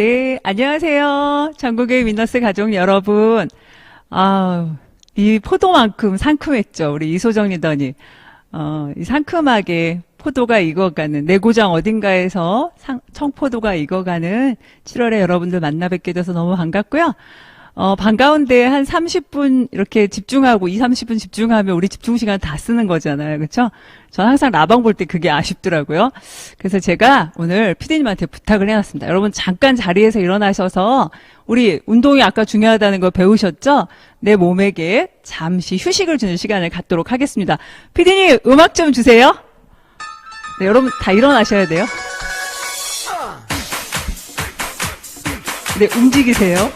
네, 안녕하세요. 전국의 위너스 가족 여러분. 이 포도만큼 상큼했죠. 우리 이소정 리더님. 이 상큼하게 포도가 익어가는, 내 고장 어딘가에서 청포도가 익어가는 7월에 여러분들 만나 뵙게 돼서 너무 반갑고요. 반가운데 한 30분 이렇게 집중하고 30분 집중하면 우리 집중 시간 다 쓰는 거잖아요. 그렇죠? 전 항상 라방 볼 때 그게 아쉽더라고요. 그래서 제가 오늘 피디님한테 부탁을 해놨습니다. 여러분 잠깐 자리에서 일어나셔서 우리 운동이 아까 중요하다는 거 배우셨죠? 내 몸에게 잠시 휴식을 주는 시간을 갖도록 하겠습니다. 피디님 음악 좀 주세요. 네, 여러분 다 일어나셔야 돼요. 네, 움직이세요.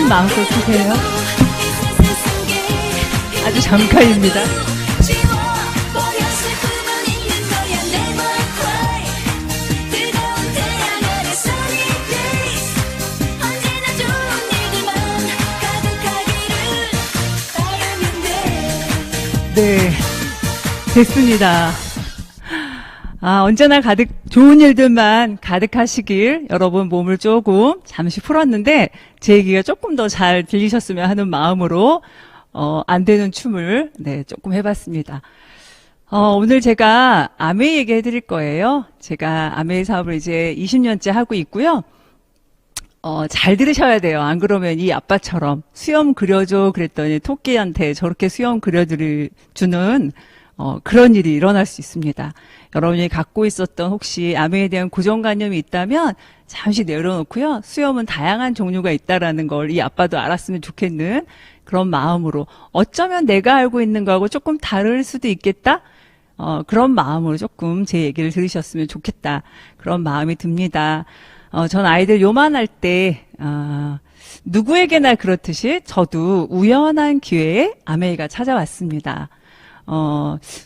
마음껏 주세요. 아주 잠깐입니다. 네, 됐습니다. 언제나 좋은 일들만 가득하시길 여러분 몸을 조금 잠시 풀었는데 제 얘기가 조금 더 잘 들리셨으면 하는 마음으로 안 되는 춤을 조금 해봤습니다. 오늘 제가 아메이 얘기 해드릴 거예요. 제가 아메이 사업을 이제 20년째 하고 있고요. 잘 들으셔야 돼요. 안 그러면 이 아빠처럼 수염 그려줘 그랬더니 토끼한테 저렇게 수염 그려주는 그런 일이 일어날 수 있습니다. 여러분이 갖고 있었던 혹시 아메이에 대한 고정관념이 있다면 잠시 내려놓고요. 수염은 다양한 종류가 있다라는 걸 이 아빠도 알았으면 좋겠는 그런 마음으로 어쩌면 내가 알고 있는 거하고 조금 다를 수도 있겠다. 그런 마음으로 조금 제 얘기를 들으셨으면 좋겠다. 그런 마음이 듭니다. 전 아이들 요만할 때 누구에게나 그렇듯이 저도 우연한 기회에 아메이가 찾아왔습니다.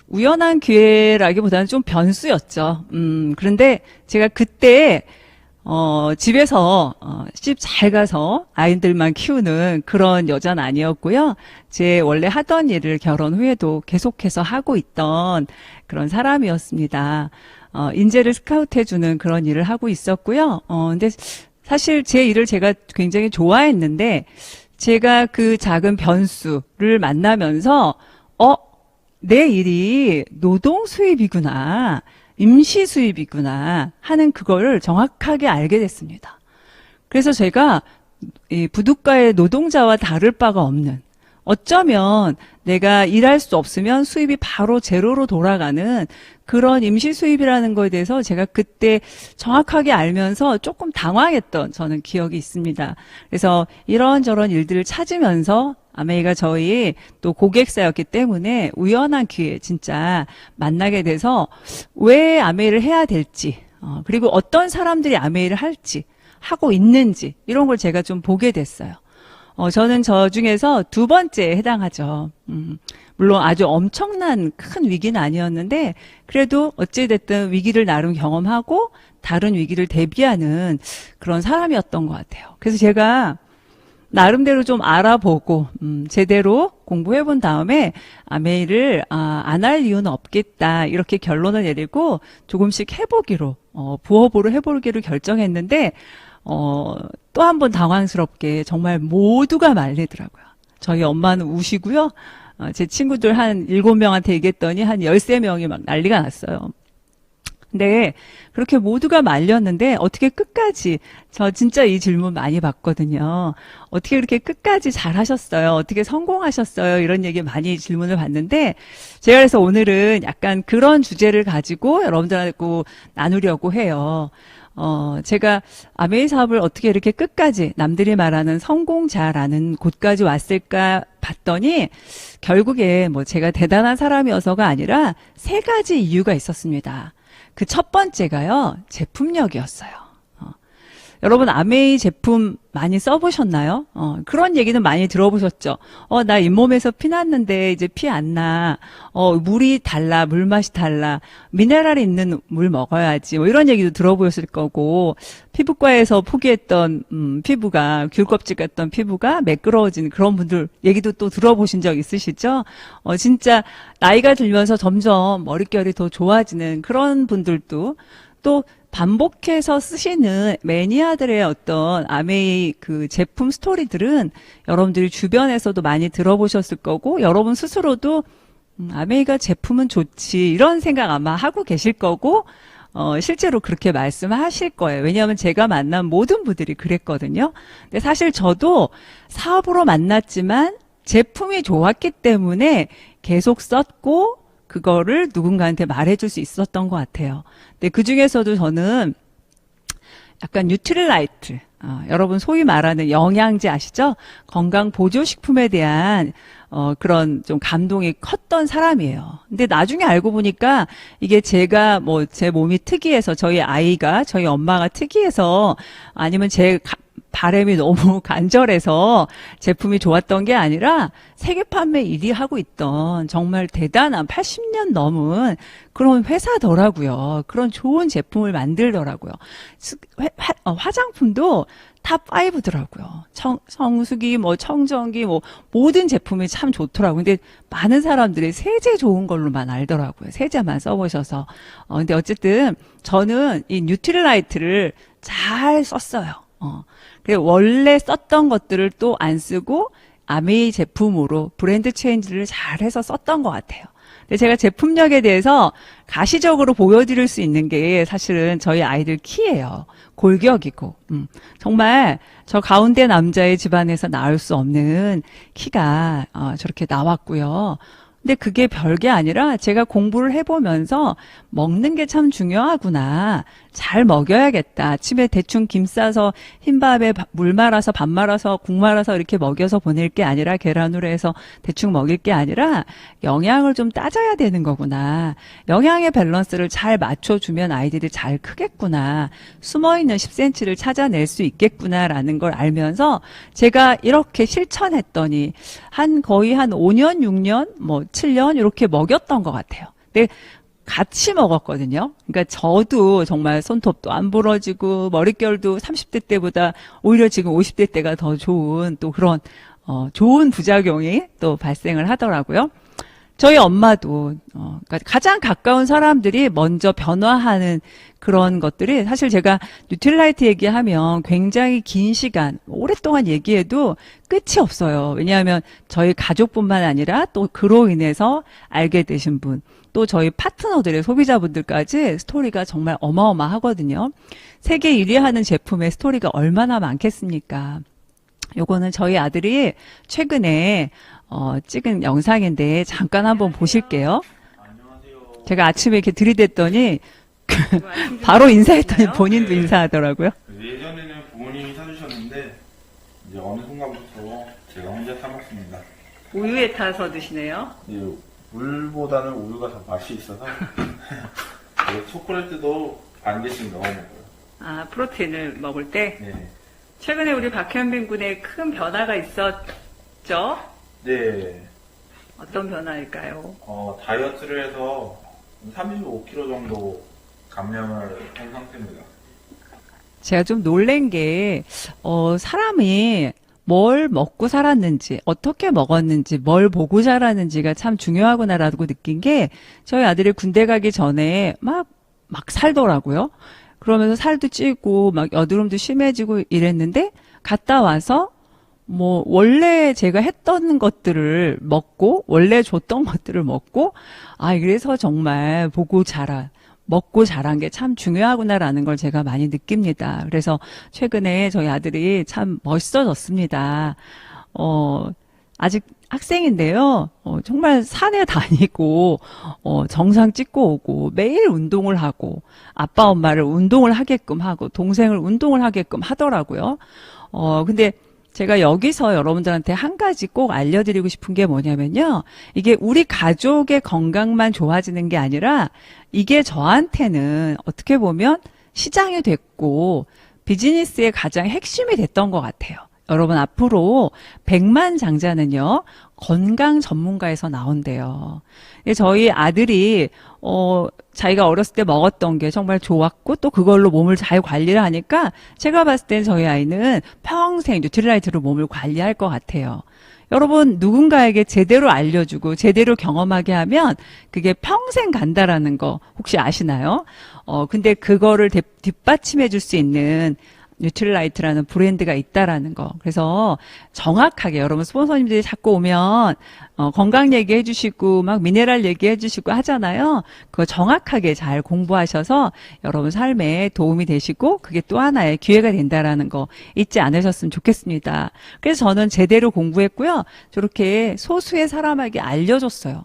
우연한 기회라기보다는 좀 변수였죠. 그런데 제가 그때, 집에서, 시집 잘 가서 아이들만 키우는 그런 여자는 아니었고요. 제 원래 하던 일을 결혼 후에도 계속해서 하고 있던 그런 사람이었습니다. 인재를 스카우트해주는 그런 일을 하고 있었고요. 근데 사실 제 일을 제가 굉장히 좋아했는데, 제가 그 작은 변수를 만나면서, 내 일이 노동 수입이구나, 임시 수입이구나 하는 그거를 정확하게 알게 됐습니다. 그래서 제가 이 부둣가의 노동자와 다를 바가 없는, 어쩌면 내가 일할 수 없으면 수입이 바로 제로로 돌아가는 그런 임시 수입이라는 거에 대해서 제가 그때 정확하게 알면서 조금 당황했던 저는 기억이 있습니다. 그래서 이런저런 일들을 찾으면서 아메이가 저희 또 고객사였기 때문에 우연한 기회에 진짜 만나게 돼서 왜 아메이를 해야 될지, 그리고 어떤 사람들이 아메이를 할지, 하고 있는지 이런 걸 제가 좀 보게 됐어요. 저는 저 중에서 두 번째에 해당하죠. 물론 아주 엄청난 큰 위기는 아니었는데 그래도 어찌됐든 위기를 나름 경험하고 다른 위기를 대비하는 그런 사람이었던 것 같아요. 그래서 제가 나름대로 좀 알아보고 제대로 공부해 본 다음에 아메이를 안 할 이유는 없겠다 이렇게 결론을 내리고 조금씩 해보기로 부업으로 해보기로 결정했는데 또 한 번 당황스럽게 정말 모두가 말리더라고요. 저희 엄마는 우시고요. 제 친구들 한 7명한테 얘기했더니 한 13명이 막 난리가 났어요. 근데 그렇게 모두가 말렸는데 어떻게 끝까지, 저 진짜 이 질문 많이 받거든요. 어떻게 그렇게 끝까지 잘하셨어요? 어떻게 성공하셨어요? 이런 얘기 많이 질문을 받는데 제가 그래서 오늘은 약간 그런 주제를 가지고 여러분들하고 나누려고 해요. 제가 아메이 사업을 어떻게 이렇게 끝까지 남들이 말하는 성공자라는 곳까지 왔을까 봤더니 결국에 뭐 제가 대단한 사람이어서가 아니라 3가지 이유가 있었습니다. 그 첫 번째가요, 제품력이었어요. 여러분 아메이 제품 많이 써보셨나요? 그런 얘기는 많이 들어보셨죠? 나 잇몸에서 피 났는데 이제 피 안 나. 물이 달라, 물 맛이 달라. 미네랄이 있는 물 먹어야지. 뭐 이런 얘기도 들어보셨을 거고, 피부과에서 포기했던 피부가, 귤껍질 같던 피부가 매끄러워진 그런 분들 얘기도 또 들어보신 적 있으시죠? 진짜 나이가 들면서 점점 머릿결이 더 좋아지는 그런 분들도 또 반복해서 쓰시는 매니아들의 어떤 아메이 그 제품 스토리들은 여러분들이 주변에서도 많이 들어보셨을 거고, 여러분 스스로도 아메이가 제품은 좋지 이런 생각 아마 하고 계실 거고, 실제로 그렇게 말씀하실 거예요. 왜냐하면 제가 만난 모든 분들이 그랬거든요. 근데 사실 저도 사업으로 만났지만 제품이 좋았기 때문에 계속 썼고, 그거를 누군가한테 말해줄 수 있었던 것 같아요. 근데 그 중에서도 저는 약간 뉴트릴라이트, 여러분 소위 말하는 영양제 아시죠? 건강 보조식품에 대한 그런 좀 감동이 컸던 사람이에요. 근데 나중에 알고 보니까 이게 제가 뭐 제 몸이 특이해서 저희 아이가 저희 엄마가 특이해서 아니면 제 바람이 너무 간절해서 제품이 좋았던 게 아니라 세계 판매 1위 하고 있던 정말 대단한 80년 넘은 그런 회사더라고요. 그런 좋은 제품을 만들더라고요. 화장품도 탑 5더라고요. 성수기, 뭐 청정기, 뭐 모든 제품이 참 좋더라고요. 근데 많은 사람들이 세제 좋은 걸로만 알더라고요. 세제만 써보셔서. 근데 어쨌든 저는 이 뉴트릴라이트를 잘 썼어요. 원래 썼던 것들을 또 안 쓰고 아메이 제품으로 브랜드 체인지를 잘해서 썼던 것 같아요. 근데 제가 제품력에 대해서 가시적으로 보여드릴 수 있는 게 사실은 저희 아이들 키예요. 골격이고 정말 저 가운데 남자의 집안에서 나올 수 없는 키가 저렇게 나왔고요. 근데 그게 별게 아니라 제가 공부를 해보면서 먹는 게 참 중요하구나. 잘 먹여야겠다. 아침에 대충 김 싸서 흰밥에 물 말아서 밥 말아서 국 말아서 이렇게 먹여서 보낼 게 아니라 계란으로 해서 대충 먹일 게 아니라 영양을 좀 따져야 되는 거구나. 영양의 밸런스를 잘 맞춰주면 아이들이 잘 크겠구나. 숨어있는 10cm를 찾아낼 수 있겠구나라는 걸 알면서 제가 이렇게 실천했더니 거의 한 5년, 6년, 뭐 7년 이렇게 먹였던 것 같아요. 근데 같이 먹었거든요. 그러니까 저도 정말 손톱도 안 부러지고 머릿결도 30대 때보다 오히려 지금 50대 때가 더 좋은 또 그런 좋은 부작용이 또 발생을 하더라고요. 저희 엄마도 그러니까 가장 가까운 사람들이 먼저 변화하는 그런 것들이 사실 제가 뉴트릴라이트 얘기하면 굉장히 긴 시간 오랫동안 얘기해도 끝이 없어요. 왜냐하면 저희 가족뿐만 아니라 또 그로 인해서 알게 되신 분, 또 저희 파트너들의 소비자분들까지 스토리가 정말 어마어마하거든요. 세계 1위 하는 제품의 스토리가 얼마나 많겠습니까? 요거는 저희 아들이 최근에 찍은 영상인데 잠깐 한번 보실게요. 제가 아침에 이렇게 들이댔더니 바로 인사했더니 본인도 인사하더라고요. 예전에는 부모님이 사주셨는데 이제 어느 순간부터 제가 혼자 사 먹습니다. 우유에 타서 드시네요. 예, 물보다는 우유가 더 맛이 있어서 초콜릿도 반 개씩 넣어 먹어요. 프로테인을 먹을 때? 네. 최근에 우리 박현빈 군에 큰 변화가 있었죠? 네. 어떤 변화일까요? 다이어트를 해서 35kg 정도 감량을 한 상태입니다. 제가 좀 놀란 게, 사람이 뭘 먹고 살았는지, 어떻게 먹었는지, 뭘 보고 자랐는지가 참 중요하구나라고 느낀 게, 저희 아들이 군대 가기 전에 막 살더라고요. 그러면서 살도 찌고, 막 여드름도 심해지고 이랬는데, 갔다 와서, 원래 제가 했던 것들을 먹고, 원래 줬던 것들을 먹고, 그래서 정말 먹고 자란 게 참 중요하구나라는 걸 제가 많이 느낍니다. 그래서 최근에 저희 아들이 참 멋있어졌습니다. 아직 학생인데요. 정말 산에 다니고, 정상 찍고 오고, 매일 운동을 하고, 아빠, 엄마를 운동을 하게끔 하고, 동생을 운동을 하게끔 하더라고요. 근데 제가 여기서 여러분들한테 한 가지 꼭 알려드리고 싶은 게 뭐냐면요. 이게 우리 가족의 건강만 좋아지는 게 아니라 이게 저한테는 어떻게 보면 시장이 됐고 비즈니스의 가장 핵심이 됐던 것 같아요. 여러분 앞으로 백만장자는요 건강 전문가에서 나온대요. 저희 아들이 자기가 어렸을 때 먹었던 게 정말 좋았고 또 그걸로 몸을 잘 관리를 하니까 제가 봤을 땐 저희 아이는 평생 뉴트리라이트로 몸을 관리할 것 같아요. 여러분 누군가에게 제대로 알려주고 제대로 경험하게 하면 그게 평생 간다라는 거 혹시 아시나요? 근데 그거를 뒷받침해 줄 수 있는 뉴트리라이트라는 브랜드가 있다라는 거. 그래서 정확하게 여러분 스폰서님들이 자꾸 오면 건강 얘기해 주시고 막 미네랄 얘기해 주시고 하잖아요. 그거 정확하게 잘 공부하셔서 여러분 삶에 도움이 되시고 그게 또 하나의 기회가 된다라는 거 잊지 않으셨으면 좋겠습니다. 그래서 저는 제대로 공부했고요. 저렇게 소수의 사람에게 알려줬어요.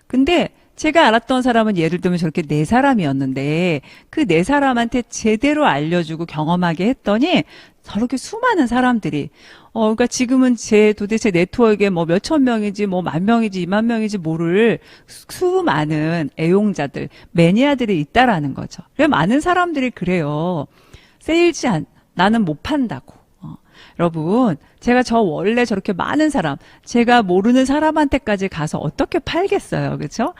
근데 제가 알았던 사람은 예를 들면 저렇게 4사람이었는데 그 4사람한테 제대로 알려주고 경험하게 했더니 저렇게 수많은 사람들이 그러니까 지금은 제 도대체 네트워크에 뭐 몇천 명이지 뭐 만 명이지 2만 명이지 모를 수많은 애용자들, 매니아들이 있다라는 거죠. 그래서 많은 사람들이 그래요. 나는 못 판다고. 여러분, 제가 원래 저렇게 많은 사람, 제가 모르는 사람한테까지 가서 어떻게 팔겠어요. 그렇죠?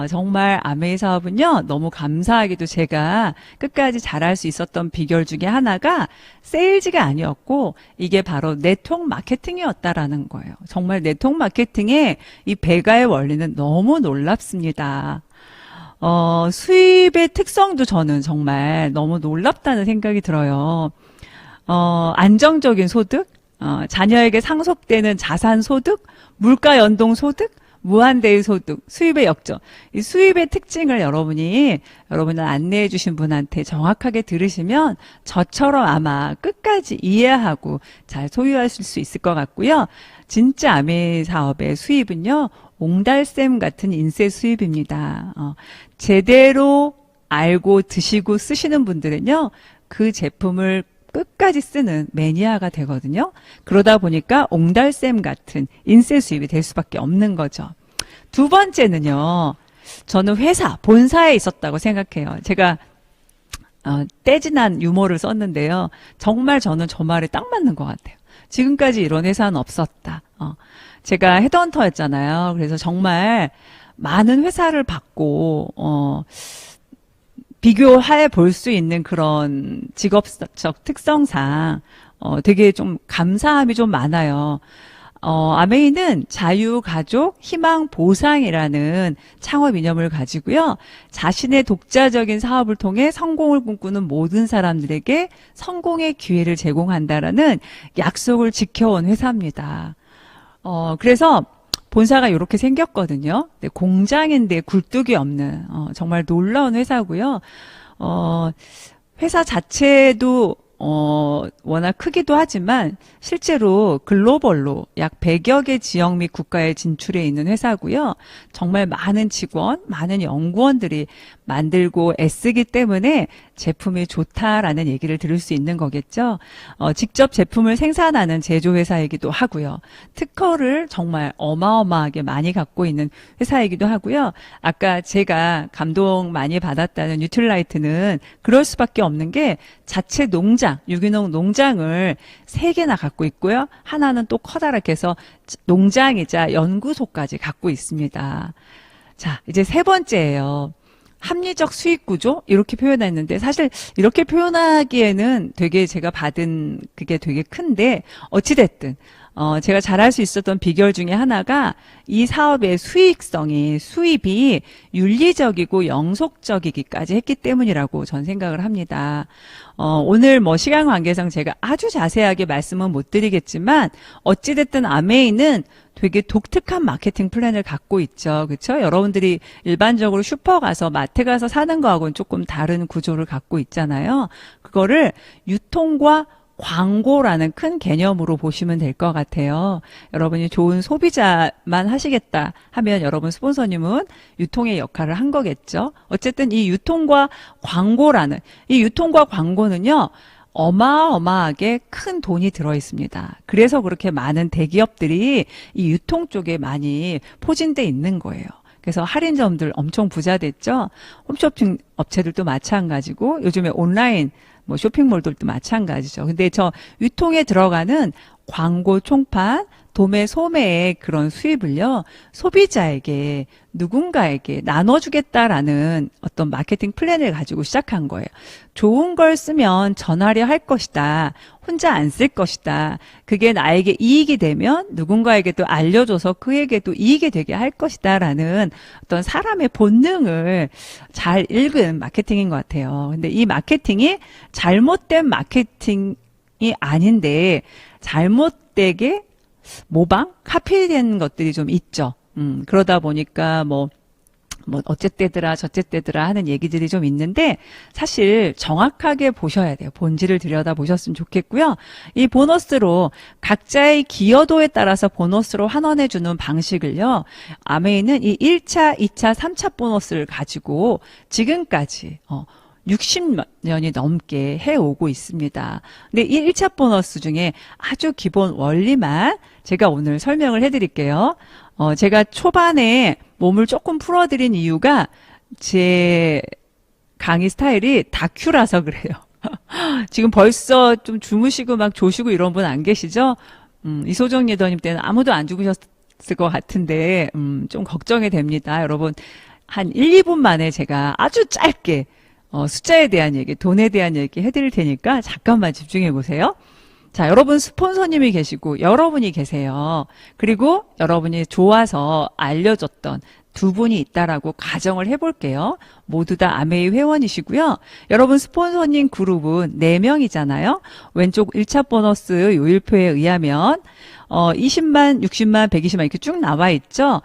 정말 아메이 사업은요. 너무 감사하게도 제가 끝까지 잘할 수 있었던 비결 중에 하나가 세일즈가 아니었고 이게 바로 네트워크 마케팅이었다라는 거예요. 정말 네트워크 마케팅의 이 배가의 원리는 너무 놀랍습니다. 수입의 특성도 저는 정말 너무 놀랍다는 생각이 들어요. 안정적인 소득, 자녀에게 상속되는 자산 소득, 물가 연동 소득, 무한대의 소득, 수입의 역전. 이 수입의 특징을 여러분을 안내해 주신 분한테 정확하게 들으시면 저처럼 아마 끝까지 이해하고 잘 소유하실 수 있을 것 같고요. 진짜 아메 사업의 수입은요, 옹달샘 같은 인쇄 수입입니다. 제대로 알고 드시고 쓰시는 분들은요, 그 제품을 끝까지 쓰는 매니아가 되거든요. 그러다 보니까 옹달샘 같은 인쇄 수입이 될 수밖에 없는 거죠. 두 번째는요. 저는 본사에 있었다고 생각해요. 제가 떼진한 유머를 썼는데요. 정말 저는 저 말에 딱 맞는 것 같아요. 지금까지 이런 회사는 없었다. 제가 헤드헌터였잖아요. 그래서 정말 많은 회사를 받고 비교해 볼 수 있는 그런 직업적 특성상 되게 좀 감사함이 좀 많아요. 아메이는 자유, 가족, 희망, 보상이라는 창업 이념을 가지고요. 자신의 독자적인 사업을 통해 성공을 꿈꾸는 모든 사람들에게 성공의 기회를 제공한다라는 약속을 지켜온 회사입니다. 그래서 본사가 이렇게 생겼거든요. 공장인데 굴뚝이 없는 정말 놀라운 회사고요. 회사 자체도 워낙 크기도 하지만 실제로 글로벌로 약 100여 개 지역 및 국가에 진출해 있는 회사고요. 정말 많은 직원, 많은 연구원들이 만들고 애쓰기 때문에 제품이 좋다라는 얘기를 들을 수 있는 거겠죠. 직접 제품을 생산하는 제조회사이기도 하고요. 특허를 정말 어마어마하게 많이 갖고 있는 회사이기도 하고요. 아까 제가 감동 많이 받았다는 뉴트리라이트는 그럴 수밖에 없는 게 자체 농장, 유기농 농장을 3개나 갖고 있고요. 하나는 또 커다랗게 해서 농장이자 연구소까지 갖고 있습니다. 자, 이제 세 번째예요. 합리적 수익 구조 이렇게 표현했는데 사실 이렇게 표현하기에는 되게 제가 받은 그게 되게 큰데 어찌됐든 제가 잘할 수 있었던 비결 중에 하나가 이 사업의 수입이 윤리적이고 영속적이기까지 했기 때문이라고 전 생각을 합니다. 오늘 시간 관계상 제가 아주 자세하게 말씀은 못 드리겠지만 어찌됐든 아메이는 되게 독특한 마케팅 플랜을 갖고 있죠. 그렇죠? 여러분들이 일반적으로 슈퍼 가서 마트 가서 사는 거하고는 조금 다른 구조를 갖고 있잖아요. 그거를 유통과 광고라는 큰 개념으로 보시면 될 것 같아요. 여러분이 좋은 소비자만 하시겠다 하면 여러분 스폰서님은 유통의 역할을 한 거겠죠. 어쨌든 이 유통과 광고는요. 어마어마하게 큰 돈이 들어 있습니다. 그래서 그렇게 많은 대기업들이 이 유통 쪽에 많이 포진돼 있는 거예요. 그래서 할인점들 엄청 부자 됐죠. 홈쇼핑 업체들도 마찬가지고 요즘에 온라인 뭐 쇼핑몰들도 마찬가지죠. 근데 저 유통에 들어가는 광고 총판, 도매, 소매의 그런 수입을요, 소비자에게, 누군가에게 나눠주겠다라는 어떤 마케팅 플랜을 가지고 시작한 거예요. 좋은 걸 쓰면 전하려 할 것이다. 혼자 안 쓸 것이다. 그게 나에게 이익이 되면 누군가에게 또 알려줘서 그에게도 이익이 되게 할 것이다. 라는 어떤 사람의 본능을 잘 읽은 마케팅인 것 같아요. 근데 이 마케팅이 잘못된 마케팅이 아닌데, 잘못되게 모방? 카피된 것들이 좀 있죠. 그러다 보니까 뭐 어쨌대더라 저쨌대더라 하는 얘기들이 좀 있는데 사실 정확하게 보셔야 돼요. 본질을 들여다 보셨으면 좋겠고요. 이 보너스로 각자의 기여도에 따라서 보너스로 환원해 주는 방식을요. 아메이는 이 1차, 2차, 3차 보너스를 가지고 지금까지 60년이 넘게 해오고 있습니다. 근데 이 1차 보너스 중에 아주 기본 원리만 제가 오늘 설명을 해드릴게요. 제가 초반에 몸을 조금 풀어드린 이유가 제 강의 스타일이 다큐라서 그래요. 지금 벌써 좀 주무시고 막 조시고 이런 분 안 계시죠? 이소정 리더님 때는 아무도 안 죽으셨을 것 같은데 좀 걱정이 됩니다. 여러분 한 1, 2분 만에 제가 아주 짧게 숫자에 대한 얘기, 돈에 대한 얘기 해드릴 테니까 잠깐만 집중해 보세요. 자, 여러분 스폰서님이 계시고 여러분이 계세요. 그리고 여러분이 좋아서 알려줬던 두 분이 있다라고 가정을 해볼게요. 모두 다 아메이 회원이시고요. 여러분 스폰서님 그룹은 4명이잖아요. 왼쪽 1차 보너스 요일표에 의하면 20만, 60만, 120만 이렇게 쭉 나와 있죠.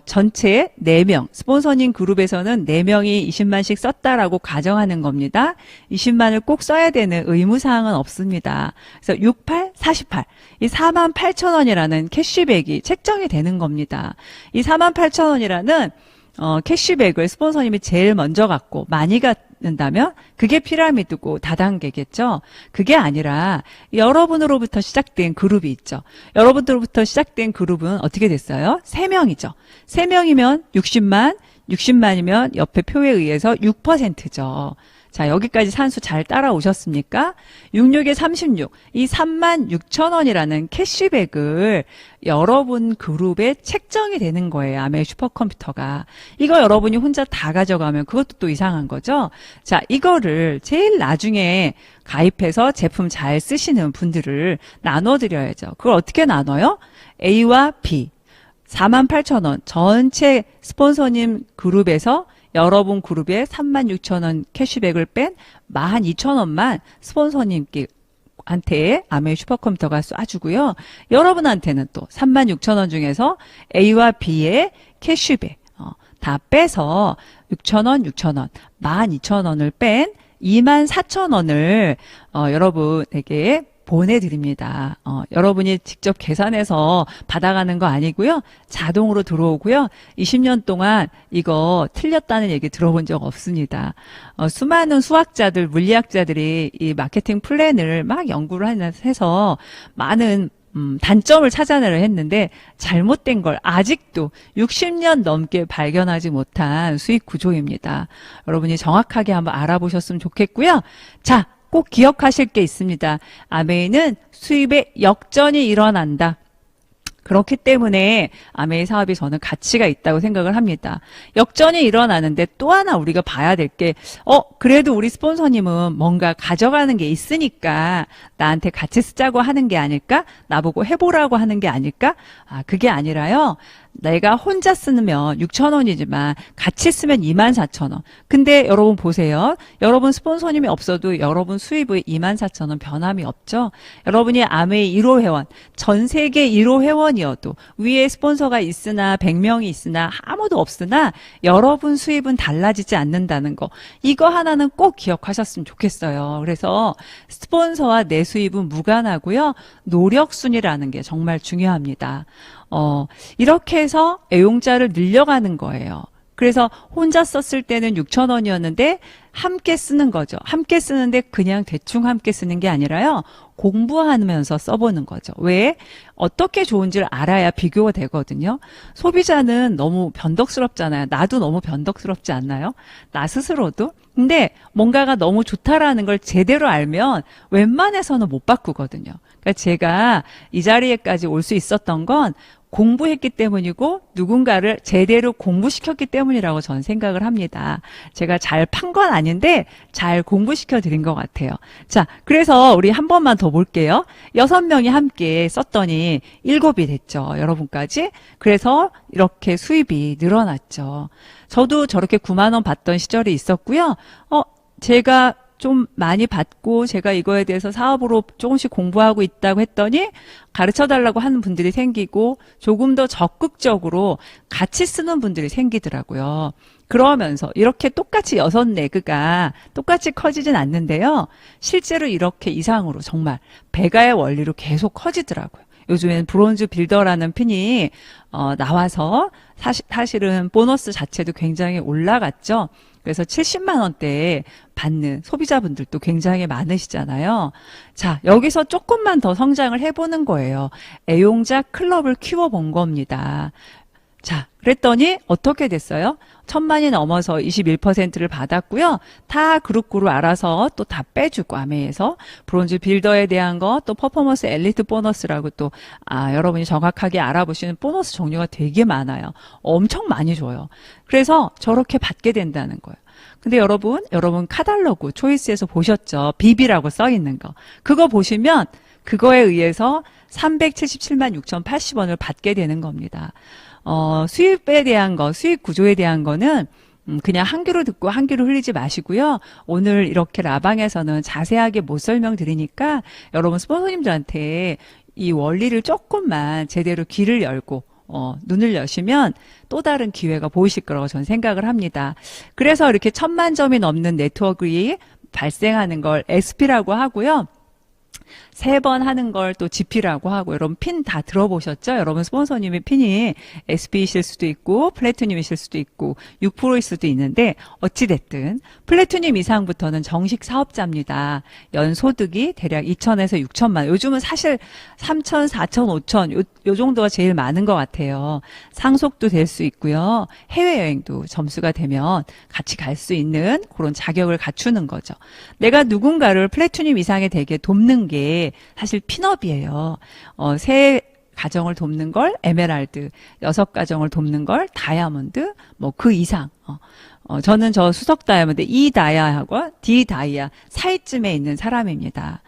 전체 4명, 스폰서님 그룹에서는 4명이 20만씩 썼다라고 가정하는 겁니다. 20만을 꼭 써야 되는 의무사항은 없습니다. 그래서 68, 48, 이 4만 8천 원이라는 캐시백이 책정이 되는 겁니다. 이 4만 8천 원이라는 캐시백을 스폰서님이 제일 먼저 갖고 많이 갖는다면 그게 피라미드고 다단계겠죠. 그게 아니라 여러분으로부터 시작된 그룹이 있죠. 여러분으로부터 시작된 그룹은 어떻게 됐어요? 3명이죠. 3명이면 60만, 60만이면 옆에 표에 의해서 6%죠. 자, 여기까지 산수 잘 따라오셨습니까? 66에 36, 이 3만 6천 원이라는 캐시백을 여러분 그룹에 책정이 되는 거예요. 아메 슈퍼컴퓨터가. 이거 여러분이 혼자 다 가져가면 그것도 또 이상한 거죠. 자, 이거를 제일 나중에 가입해서 제품 잘 쓰시는 분들을 나눠드려야죠. 그걸 어떻게 나눠요? A와 B. 48,000원 전체 스폰서님 그룹에서 여러분 그룹에 36,000원 캐시백을 뺀 42,000원만 스폰서님한테 아메이 슈퍼컴퓨터가 쏴주고요. 여러분한테는 또 36,000원 중에서 A와 B의 캐시백 다 빼서 6,000원, 6,000원, 12,000원을 뺀 24,000원을 여러분에게 보내드립니다. 여러분이 직접 계산해서 받아가는 거 아니고요. 자동으로 들어오고요. 20년 동안 이거 틀렸다는 얘기 들어본 적 없습니다. 수많은 수학자들, 물리학자들이 이 마케팅 플랜을 막 연구를 해서 많은 단점을 찾아내려 했는데 잘못된 걸 아직도 60년 넘게 발견하지 못한 수익 구조입니다. 여러분이 정확하게 한번 알아보셨으면 좋겠고요. 자, 꼭 기억하실 게 있습니다. 아메이는 수입에 역전이 일어난다. 그렇기 때문에 아메이 사업이 저는 가치가 있다고 생각을 합니다. 역전이 일어나는데 또 하나 우리가 봐야 될 게, 그래도 우리 스폰서님은 뭔가 가져가는 게 있으니까 나한테 같이 쓰자고 하는 게 아닐까? 나보고 해보라고 하는 게 아닐까? 그게 아니라요. 내가 혼자 쓰면 6,000원이지만 같이 쓰면 24,000원. 근데 여러분 보세요. 여러분 스폰서님이 없어도 여러분 수입의 24,000원 변함이 없죠. 여러분이 아메이 1호 회원, 전 세계 1호 회원이어도 위에 스폰서가 있으나 100명이 있으나 아무도 없으나 여러분 수입은 달라지지 않는다는 거. 이거 하나는 꼭 기억하셨으면 좋겠어요. 그래서 스폰서와 내 수입은 무관하고요. 노력순이라는 게 정말 중요합니다. 이렇게 해서 애용자를 늘려가는 거예요. 그래서 혼자 썼을 때는 6,000원이었는데 함께 쓰는 거죠. 함께 쓰는데 그냥 대충 함께 쓰는 게 아니라요. 공부하면서 써보는 거죠. 왜? 어떻게 좋은지를 알아야 비교가 되거든요. 소비자는 너무 변덕스럽잖아요. 나도 너무 변덕스럽지 않나요? 나 스스로도. 근데 뭔가가 너무 좋다라는 걸 제대로 알면 웬만해서는 못 바꾸거든요. 그러니까 제가 이 자리에까지 올 수 있었던 건 공부했기 때문이고 누군가를 제대로 공부시켰기 때문이라고 저는 생각을 합니다. 제가 잘 판 건 아닌데 잘 공부시켜 드린 것 같아요. 자, 그래서 우리 한 번만 더 볼게요. 6명이 함께 썼더니 7이 됐죠. 여러분까지. 그래서 이렇게 수입이 늘어났죠. 저도 저렇게 9만 원 받던 시절이 있었고요. 제가 좀 많이 받고 제가 이거에 대해서 사업으로 조금씩 공부하고 있다고 했더니 가르쳐 달라고 하는 분들이 생기고 조금 더 적극적으로 같이 쓰는 분들이 생기더라고요. 그러면서 이렇게 똑같이 6내그가 똑같이 커지진 않는데요. 실제로 이렇게 이상으로 정말 배가의 원리로 계속 커지더라고요. 요즘엔 브론즈 빌더라는 핀이 나와서 사실은 보너스 자체도 굉장히 올라갔죠. 그래서 70만 원대에 받는 소비자분들도 굉장히 많으시잖아요. 자, 여기서 조금만 더 성장을 해보는 거예요. 애용자 클럽을 키워본 겁니다. 자, 그랬더니 어떻게 됐어요? 1,000만이 넘어서 21%를 받았고요. 다 그룹으로 알아서 또 다 빼주고 아메에서 브론즈 빌더에 대한 거 또 퍼포먼스 엘리트 보너스라고 또 여러분이 정확하게 알아보시는 보너스 종류가 되게 많아요. 엄청 많이 줘요. 그래서 저렇게 받게 된다는 거예요. 근데 여러분 카탈로그 초이스에서 보셨죠? 비비라고 써 있는 거. 그거 보시면 그거에 의해서 377만 6,080원을 받게 되는 겁니다. 수입에 대한 거, 수입 구조에 대한 거는 그냥 한 귀로 듣고 한 귀로 흘리지 마시고요. 오늘 이렇게 라방에서는 자세하게 못 설명드리니까 여러분 스폰서님들한테 이 원리를 조금만 제대로 귀를 열고 눈을 여시면 또 다른 기회가 보이실 거라고 저는 생각을 합니다. 그래서 이렇게 1,000만 점이 넘는 네트워크가 발생하는 걸 SP라고 하고요. 3번 하는 걸 또 GP라고 하고, 여러분 핀 다 들어보셨죠? 여러분 스폰서님의 핀이 SP이실 수도 있고 플래티늄이실 수도 있고 6%일 수도 있는데 어찌됐든 플래티늄 이상부터는 정식 사업자입니다. 연소득이 대략 2천에서 6천만, 요즘은 사실 3천, 4천, 5천 요 정도가 제일 많은 것 같아요. 상속도 될 수 있고요. 해외여행도 점수가 되면 같이 갈 수 있는 그런 자격을 갖추는 거죠. 내가 누군가를 플래티늄 이상에 되게 돕는 게 사실 핀업이에요. 새 가정을 돕는 걸 에메랄드, 6가정을 돕는 걸 다이아몬드, 뭐 그 이상. 저는 저 수석 다이아몬드 E 다이아하고 D 다이아 사이쯤에 있는 사람입니다.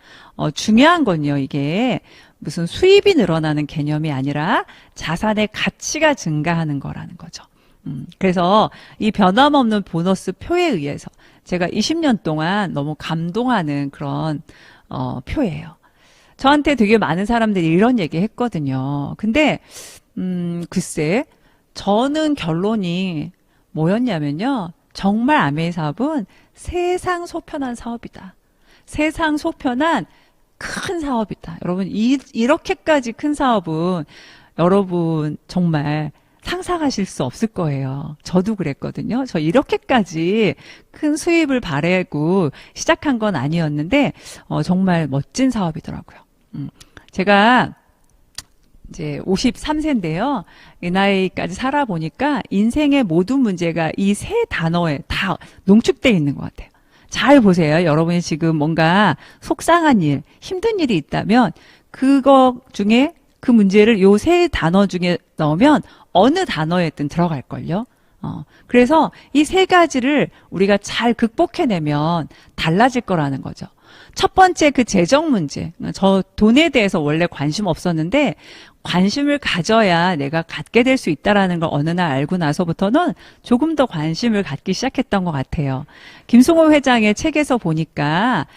중요한 건요, 이게 무슨 수입이 늘어나는 개념이 아니라 자산의 가치가 증가하는 거라는 거죠. 그래서 이 변함없는 보너스 표에 의해서 제가 20년 동안 너무 감동하는 그런 표예요. 저한테 되게 많은 사람들이 이런 얘기 했거든요. 근데 글쎄 저는 결론이 뭐였냐면요. 정말 아메이 사업은 세상 소편한 사업이다. 세상 소편한 큰 사업이다. 여러분 이렇게까지 큰 사업은 여러분 정말 상상하실 수 없을 거예요. 저도 그랬거든요. 저 이렇게까지 큰 수입을 바라고 시작한 건 아니었는데 정말 멋진 사업이더라고요. 제가 이제 53세인데요. 이 나이까지 살아보니까 인생의 모든 문제가 이 세 단어에 다 농축되어 있는 것 같아요. 잘 보세요. 여러분이 지금 뭔가 속상한 일, 힘든 일이 있다면 그거 중에 그 문제를 요 세 단어 중에 넣으면 어느 단어에든 들어갈걸요. 그래서 이 세 가지를 우리가 잘 극복해내면 달라질 거라는 거죠. 첫 번째 그 재정 문제. 저 돈에 대해서 원래 관심 없었는데 관심을 가져야 내가 갖게 될 수 있다라는 걸 어느 날 알고 나서부터는 조금 더 관심을 갖기 시작했던 것 같아요. 김송호 회장의 책에서 보니까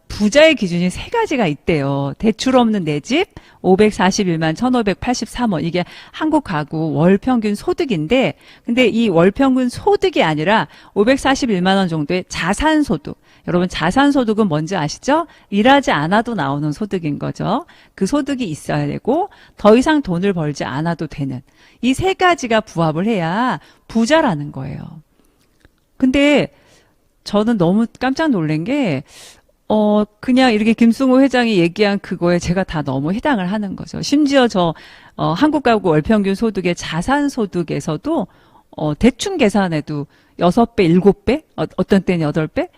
부자의 기준이 3가지가 있대요. 대출 없는 내 집, 541만 1,583원. 이게 한국 가구 월 평균 소득인데, 근데 이 월 평균 소득이 아니라 541만 원 정도의 자산 소득. 여러분 자산소득은 뭔지 아시죠? 일하지 않아도 나오는 소득인 거죠. 그 소득이 있어야 되고 더 이상 돈을 벌지 않아도 되는 이 세 가지가 부합을 해야 부자라는 거예요. 근데 저는 너무 깜짝 놀란 게 그냥 이렇게 김승호 회장이 얘기한 그거에 제가 다 너무 해당을 하는 거죠. 심지어 한국 가구 월평균 소득의 자산 소득에서도 대충 계산해도 6배, 7배, 어떤 때는 8배?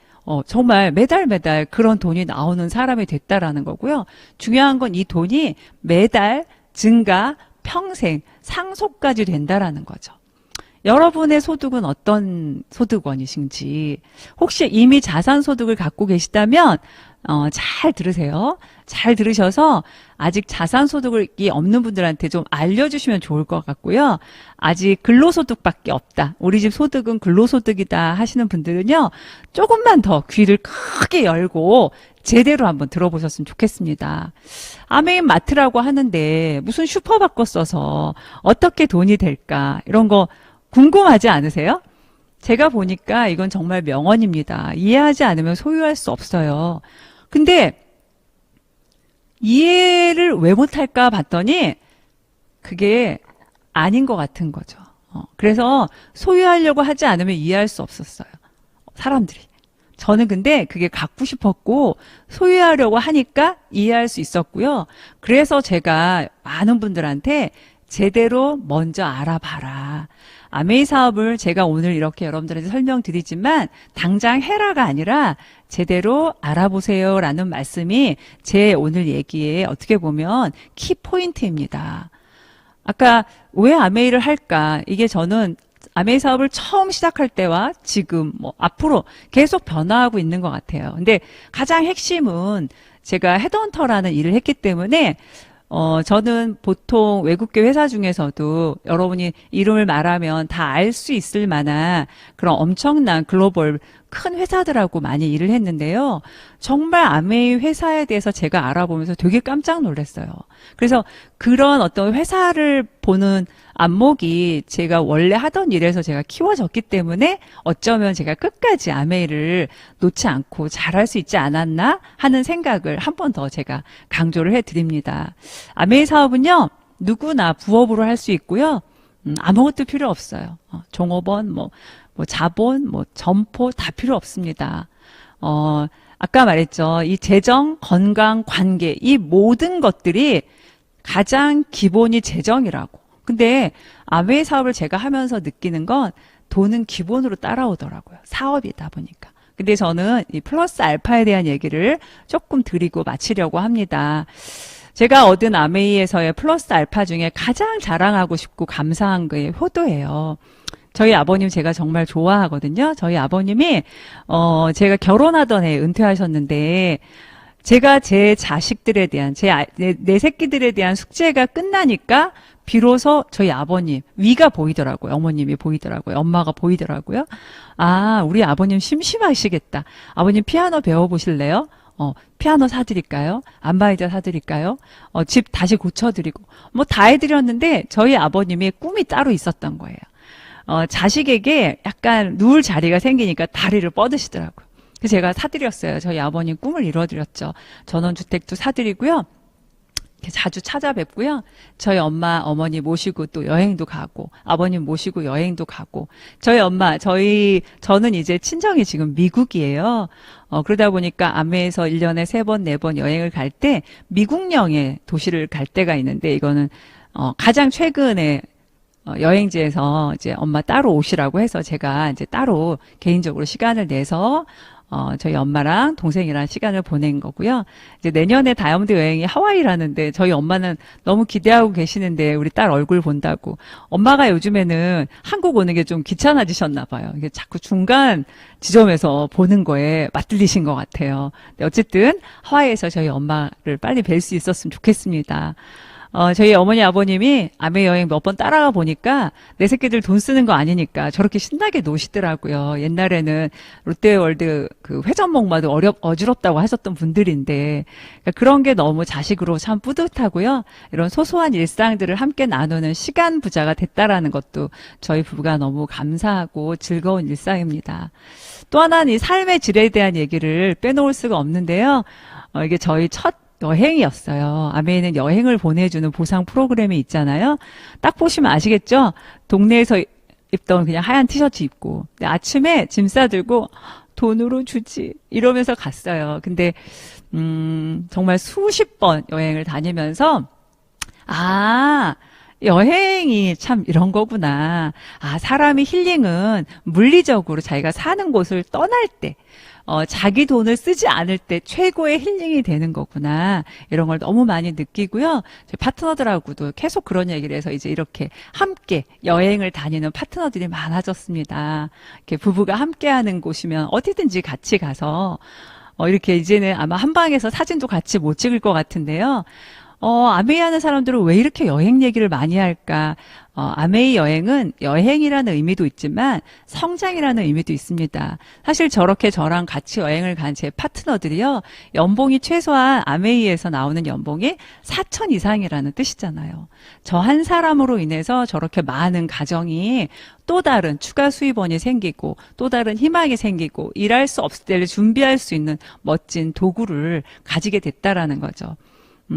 정말 매달 그런 돈이 나오는 사람이 됐다라는 거고요. 중요한 건 이 돈이 매달 증가, 평생, 상속까지 된다라는 거죠. 여러분의 소득은 어떤 소득원이신지, 혹시 이미 자산소득을 갖고 계시다면, 잘 들으세요. 잘 들으셔서 아직 자산소득이 없는 분들한테 좀 알려주시면 좋을 것 같고요. 아직 근로소득밖에 없다. 우리 집 소득은 근로소득이다 하시는 분들은요, 조금만 더 귀를 크게 열고 제대로 한번 들어보셨으면 좋겠습니다. 아메인 마트라고 하는데 무슨 슈퍼 바꿨어서 어떻게 돈이 될까? 이런 거 궁금하지 않으세요? 제가 보니까 이건 정말 명언입니다. 이해하지 않으면 소유할 수 없어요. 근데 이해를 왜 못할까 봤더니 그게 아닌 것 같은 거죠. 그래서 소유하려고 하지 않으면 이해할 수 없었어요. 사람들이. 저는 근데 그게 갖고 싶었고 소유하려고 하니까 이해할 수 있었고요. 그래서 제가 많은 분들한테 제대로 먼저 알아봐라. 아메이 사업을 제가 오늘 이렇게 여러분들한테 설명드리지만 당장 해라가 아니라 제대로 알아보세요라는 말씀이 제 오늘 얘기에 어떻게 보면 키포인트입니다. 아까 왜 아메이를 할까? 이게 저는 아메이 사업을 처음 시작할 때와 지금 앞으로 계속 변화하고 있는 것 같아요. 근데 가장 핵심은 제가 헤드헌터라는 일을 했기 때문에 저는 보통 외국계 회사 중에서도 여러분이 이름을 말하면 다 알 수 있을 만한 그런 엄청난 글로벌 큰 회사들하고 많이 일을 했는데요. 정말 아메이 회사에 대해서 제가 알아보면서 되게 깜짝 놀랐어요. 그래서 그런 어떤 회사를 보는 안목이 제가 원래 하던 일에서 제가 키워졌기 때문에 어쩌면 제가 끝까지 아메이를 놓지 않고 잘할 수 있지 않았나 하는 생각을 한 번 더 제가 강조를 해드립니다. 아메이 사업은요, 누구나 부업으로 할 수 있고요. 아무것도 필요 없어요. 종업원, 자본, 점포 다 필요 없습니다. 아까 말했죠. 이 재정, 건강, 관계, 이 모든 것들이 가장 기본이 재정이라고. 근데 아메이 사업을 제가 하면서 느끼는 건 돈은 기본으로 따라오더라고요. 사업이다 보니까. 근데 저는 이 플러스 알파에 대한 얘기를 조금 드리고 마치려고 합니다. 제가 얻은 아메이에서의 플러스 알파 중에 가장 자랑하고 싶고 감사한 게 효도예요. 저희 아버님 제가 정말 좋아하거든요. 저희 아버님이 제가 결혼하던 해 은퇴하셨는데 제가 제 자식들에 대한 내 새끼들에 대한 숙제가 끝나니까 비로소 저희 아버님 위가 보이더라고요. 어머님이 보이더라고요. 엄마가 보이더라고요. 아, 우리 아버님 심심하시겠다. 아버님 피아노 배워보실래요? 피아노 사드릴까요? 안마의자 사드릴까요? 집 다시 고쳐드리고 다 해드렸는데 저희 아버님의 꿈이 따로 있었던 거예요. 자식에게 약간 누울 자리가 생기니까 다리를 뻗으시더라고요. 그래서 제가 사드렸어요. 저희 아버님 꿈을 이뤄드렸죠. 전원주택도 사드리고요. 자주 찾아뵙고요. 저희 엄마, 어머니 모시고 또 여행도 가고, 아버님 모시고 여행도 가고, 저는 이제 친정이 지금 미국이에요. 그러다 보니까 아메에서 1년에 3번, 4번 여행을 갈 때, 미국령의 도시를 갈 때가 있는데, 이거는, 가장 최근에, 여행지에서 이제 엄마 따로 오시라고 해서 제가 이제 따로 개인적으로 시간을 내서 저희 엄마랑 동생이랑 시간을 보낸 거고요. 이제 내년에 다이아몬드 여행이 하와이라는데 저희 엄마는 너무 기대하고 계시는데 우리 딸 얼굴 본다고. 엄마가 요즘에는 한국 오는 게 좀 귀찮아지셨나 봐요. 이게 자꾸 중간 지점에서 보는 거에 맞들리신 것 같아요. 근데 어쨌든 하와이에서 저희 엄마를 빨리 뵐 수 있었으면 좋겠습니다. 저희 어머니 아버님이 아메 여행 몇 번 따라가 보니까 내 새끼들 돈 쓰는 거 아니니까 저렇게 신나게 노시더라고요. 옛날에는 롯데월드 그 회전목마도 어지럽다고 하셨던 분들인데, 그러니까 그런 게 너무 자식으로 참 뿌듯하고요. 이런 소소한 일상들을 함께 나누는 시간 부자가 됐다라는 것도 저희 부부가 너무 감사하고 즐거운 일상입니다. 또 하나는 이 삶의 질에 대한 얘기를 빼놓을 수가 없는데요. 이게 저희 첫 여행이었어요. 아메이는 여행을 보내주는 보상 프로그램이 있잖아요. 딱 보시면 아시겠죠? 동네에서 입던 그냥 하얀 티셔츠 입고 근데 아침에 짐 싸들고 돈으로 주지 이러면서 갔어요. 근데 정말 수십 번 여행을 다니면서 여행이 참 이런 거구나. 사람이 힐링은 물리적으로 자기가 사는 곳을 떠날 때, 자기 돈을 쓰지 않을 때 최고의 힐링이 되는 거구나. 이런 걸 너무 많이 느끼고요. 제 파트너들하고도 계속 그런 얘기를 해서 이제 이렇게 함께 여행을 다니는 파트너들이 많아졌습니다. 이렇게 부부가 함께 하는 곳이면 어디든지 같이 가서, 이렇게 이제는 아마 한 방에서 사진도 같이 못 찍을 것 같은데요. 아메이 하는 사람들은 왜 이렇게 여행 얘기를 많이 할까? 아메이 여행은 여행이라는 의미도 있지만 성장이라는 의미도 있습니다. 사실 저렇게 저랑 같이 여행을 간 제 파트너들이요. 연봉이 최소한 아메이에서 나오는 연봉이 4천 이상이라는 뜻이잖아요. 저 한 사람으로 인해서 저렇게 많은 가정이 또 다른 추가 수입원이 생기고 또 다른 희망이 생기고 일할 수 없을 때를 준비할 수 있는 멋진 도구를 가지게 됐다라는 거죠.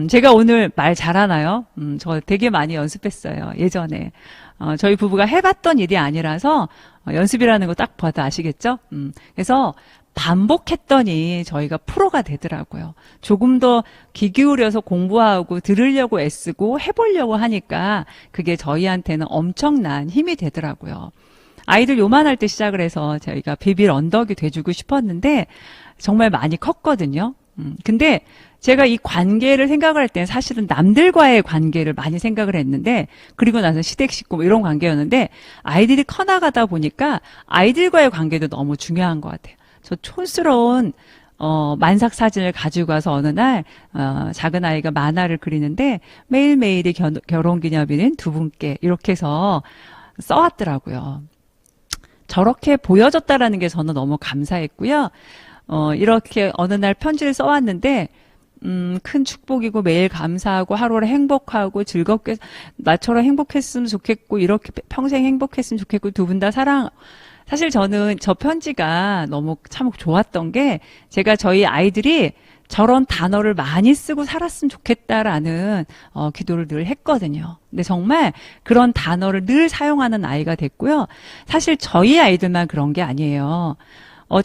제가 오늘 말 잘하나요? 저 되게 많이 연습했어요. 예전에. 저희 부부가 해봤던 일이 아니라서 연습이라는 거 딱 봐도 아시겠죠? 그래서 반복했더니 저희가 프로가 되더라고요. 조금 더 귀 기울여서 공부하고 들으려고 애쓰고 해보려고 하니까 그게 저희한테는 엄청난 힘이 되더라고요. 아이들 요만할 때 시작을 해서 저희가 비빌 언덕이 돼주고 싶었는데 정말 많이 컸거든요. 근데 제가 이 관계를 생각을 할 때는 사실은 남들과의 관계를 많이 생각을 했는데, 그리고 나서 시댁 식구 뭐 이런 관계였는데, 아이들이 커나가다 보니까 아이들과의 관계도 너무 중요한 것 같아요. 저 촌스러운 만삭 사진을 가지고 가서 어느 날 작은 아이가 만화를 그리는데 매일매일이 결혼기념일인 두 분께 이렇게 해서 써왔더라고요. 저렇게 보여줬다라는 게 저는 너무 감사했고요. 이렇게 어느 날 편지를 써왔는데 큰 축복이고 매일 감사하고 하루를 행복하고 즐겁게 나처럼 행복했으면 좋겠고 이렇게 평생 행복했으면 좋겠고 두 분 다 사랑. 사실 저는 저 편지가 너무 참 좋았던 게 제가 저희 아이들이 저런 단어를 많이 쓰고 살았으면 좋겠다라는 기도를 늘 했거든요. 근데 정말 그런 단어를 늘 사용하는 아이가 됐고요. 사실 저희 아이들만 그런 게 아니에요.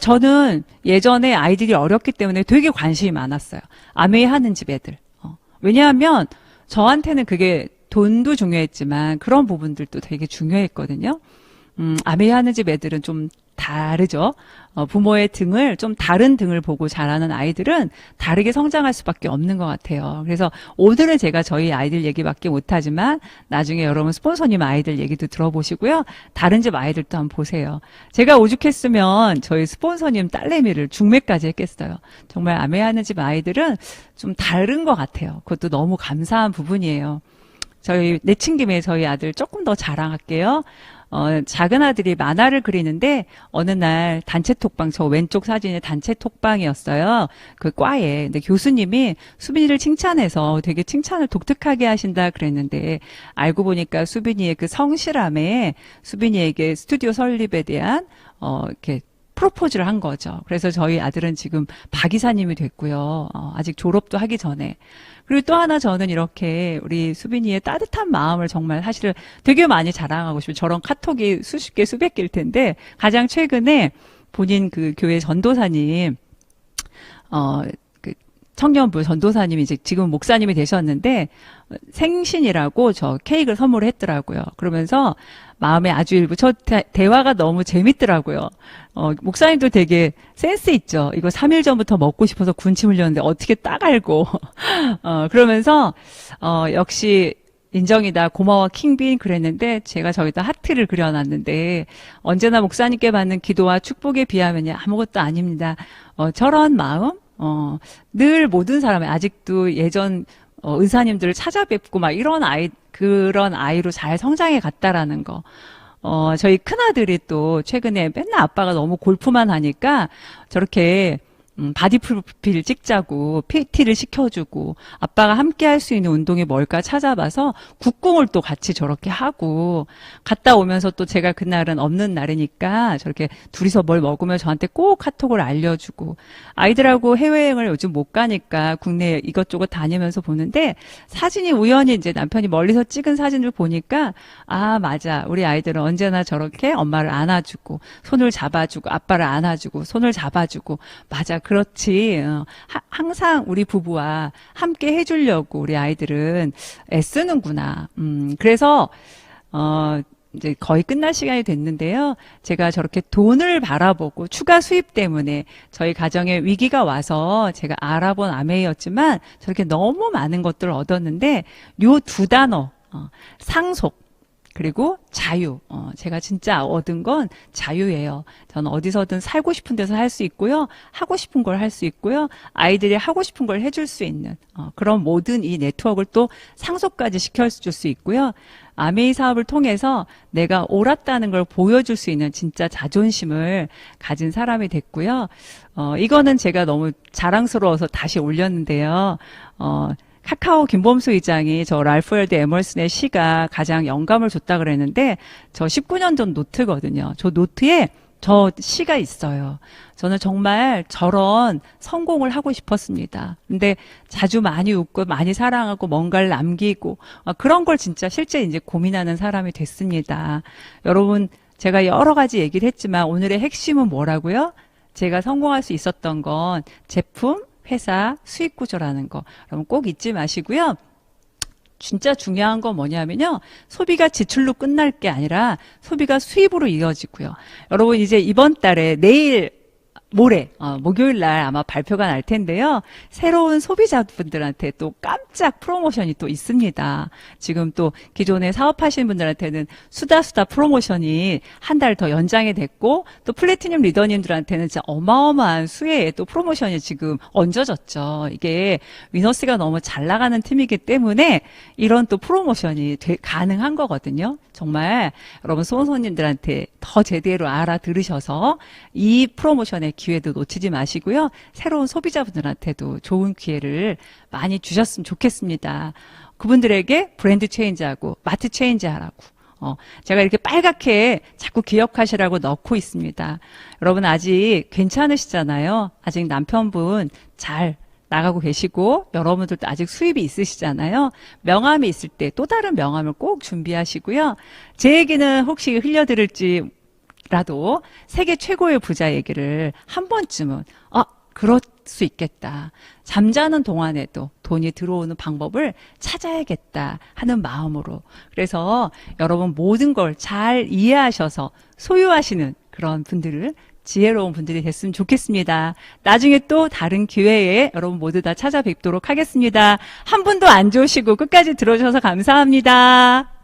저는 예전에 아이들이 어렸기 때문에 되게 관심이 많았어요. 아메이 하는 집 애들. 왜냐하면 저한테는 그게 돈도 중요했지만 그런 부분들도 되게 중요했거든요. 아메이 하는 집 애들은 좀 다르죠. 부모의 등을 좀 다른 등을 보고 자라는 아이들은 다르게 성장할 수밖에 없는 것 같아요. 그래서 오늘은 제가 저희 아이들 얘기밖에 못하지만 나중에 여러분 스폰서님 아이들 얘기도 들어보시고요. 다른 집 아이들도 한번 보세요. 제가 오죽했으면 저희 스폰서님 딸내미를 중매까지 했겠어요. 정말 아메하는 집 아이들은 좀 다른 것 같아요. 그것도 너무 감사한 부분이에요. 저희 내친 김에 저희 아들 조금 더 자랑할게요. 작은 아들이 만화를 그리는데 어느 날 단체 톡방, 저 왼쪽 사진이 단체 톡방이었어요. 그 과에. 근데 교수님이 수빈이를 칭찬해서 되게 칭찬을 독특하게 하신다 그랬는데 알고 보니까 수빈이의 그 성실함에 수빈이에게 스튜디오 설립에 대한 이렇게 프로포즈를 한 거죠. 그래서 저희 아들은 지금 박 이사님이 됐고요. 아직 졸업도 하기 전에. 그리고 또 하나 저는 이렇게 우리 수빈이의 따뜻한 마음을 정말 사실은 되게 많이 자랑하고 싶어요. 저런 카톡이 수십 개, 수백 개일 텐데 가장 최근에 본인 그 교회 전도사님, 그 청년부 전도사님이 이제 지금 목사님이 되셨는데 생신이라고 저 케이크를 선물했더라고요. 그러면서 마음에 아주 일부 저 대화가 너무 재밌더라고요. 목사님도 되게 센스 있죠. 이거 3일 전부터 먹고 싶어서 군침 흘렸는데 어떻게 딱 알고 그러면서 역시 인정이다. 고마워 킹빈 그랬는데 제가 저기다 하트를 그려놨는데 언제나 목사님께 받는 기도와 축복에 비하면 아무것도 아닙니다. 저런 마음 늘 모든 사람이 아직도 예전 의사님들을 찾아뵙고 막 이런 그런 아이로 잘 성장해 갔다라는 거. 저희 큰아들이 또 최근에 맨날 아빠가 너무 골프만 하니까 저렇게 바디 프로필 찍자고 PT를 시켜주고 아빠가 함께 할 수 있는 운동이 뭘까 찾아봐서 국궁을 또 같이 저렇게 하고 갔다 오면서 또 제가 그날은 없는 날이니까 저렇게 둘이서 뭘 먹으면 저한테 꼭 카톡을 알려주고 아이들하고 해외여행을 요즘 못 가니까 국내 이것저것 다니면서 보는데 사진이 우연히 이제 남편이 멀리서 찍은 사진을 보니까 아 맞아 우리 아이들은 언제나 저렇게 엄마를 안아주고 손을 잡아주고 아빠를 안아주고 손을 잡아주고 맞아 그렇지. 항상 우리 부부와 함께 해주려고 우리 아이들은 애쓰는구나. 그래서, 이제 거의 끝날 시간이 됐는데요. 제가 저렇게 돈을 바라보고 추가 수입 때문에 저희 가정에 위기가 와서 제가 알아본 아메이였지만 저렇게 너무 많은 것들을 얻었는데 요 두 단어, 상속, 그리고 자유. 제가 진짜 얻은 건 자유예요. 저는 어디서든 살고 싶은 데서 할 수 있고요. 하고 싶은 걸 할 수 있고요. 아이들이 하고 싶은 걸 해줄 수 있는 그런 모든 이 네트워크를 또 상속까지 시켜줄 수 있고요. 아메이 사업을 통해서 내가 옳았다는 걸 보여줄 수 있는 진짜 자존심을 가진 사람이 됐고요. 이거는 제가 너무 자랑스러워서 다시 올렸는데요. 카카오 김범수 의장이 저 랄프 월드 에머슨의 시가 가장 영감을 줬다 그랬는데 저 19년 전 노트거든요. 저 노트에 저 시가 있어요. 저는 정말 저런 성공을 하고 싶었습니다. 근데 자주 많이 웃고 많이 사랑하고 뭔가를 남기고 그런 걸 진짜 실제 이제 고민하는 사람이 됐습니다. 여러분 제가 여러 가지 얘기를 했지만 오늘의 핵심은 뭐라고요? 제가 성공할 수 있었던 건 제품, 회사 수익 구조라는 거. 여러분 꼭 잊지 마시고요. 진짜 중요한 건 뭐냐면요. 소비가 지출로 끝날 게 아니라 소비가 수입으로 이어지고요. 여러분 이제 이번 달에 내일 모레 목요일 날 아마 발표가 날 텐데요. 새로운 소비자분들한테 또 깜짝 프로모션이 또 있습니다. 지금 또 기존에 사업하시는 분들한테는 수다 프로모션이 한 달 더 연장이 됐고 또 플래티늄 리더님들한테는 진짜 어마어마한 수혜의 또 프로모션이 지금 얹어졌죠. 이게 위너스가 너무 잘 나가는 팀이기 때문에 이런 또 프로모션이 가능한 거거든요. 정말 여러분 소손님들한테 더 제대로 알아들으셔서 이 프로모션의 기회도 놓치지 마시고요. 새로운 소비자분들한테도 좋은 기회를 많이 주셨으면 좋겠습니다. 그분들에게 브랜드 체인지하고 마트 체인지하라고 제가 이렇게 빨갛게 자꾸 기억하시라고 넣고 있습니다. 여러분 아직 괜찮으시잖아요. 아직 남편분 잘 나가고 계시고 여러분들도 아직 수입이 있으시잖아요. 명함이 있을 때 또 다른 명함을 꼭 준비하시고요. 제 얘기는 혹시 흘려드릴지 라도 세계 최고의 부자 얘기를 한 번쯤은 그럴 수 있겠다. 잠자는 동안에도 돈이 들어오는 방법을 찾아야겠다 하는 마음으로. 그래서 여러분 모든 걸 잘 이해하셔서 소유하시는 그런 분들을 지혜로운 분들이 됐으면 좋겠습니다. 나중에 또 다른 기회에 여러분 모두 다 찾아뵙도록 하겠습니다. 한 분도 안 좋으시고 끝까지 들어주셔서 감사합니다.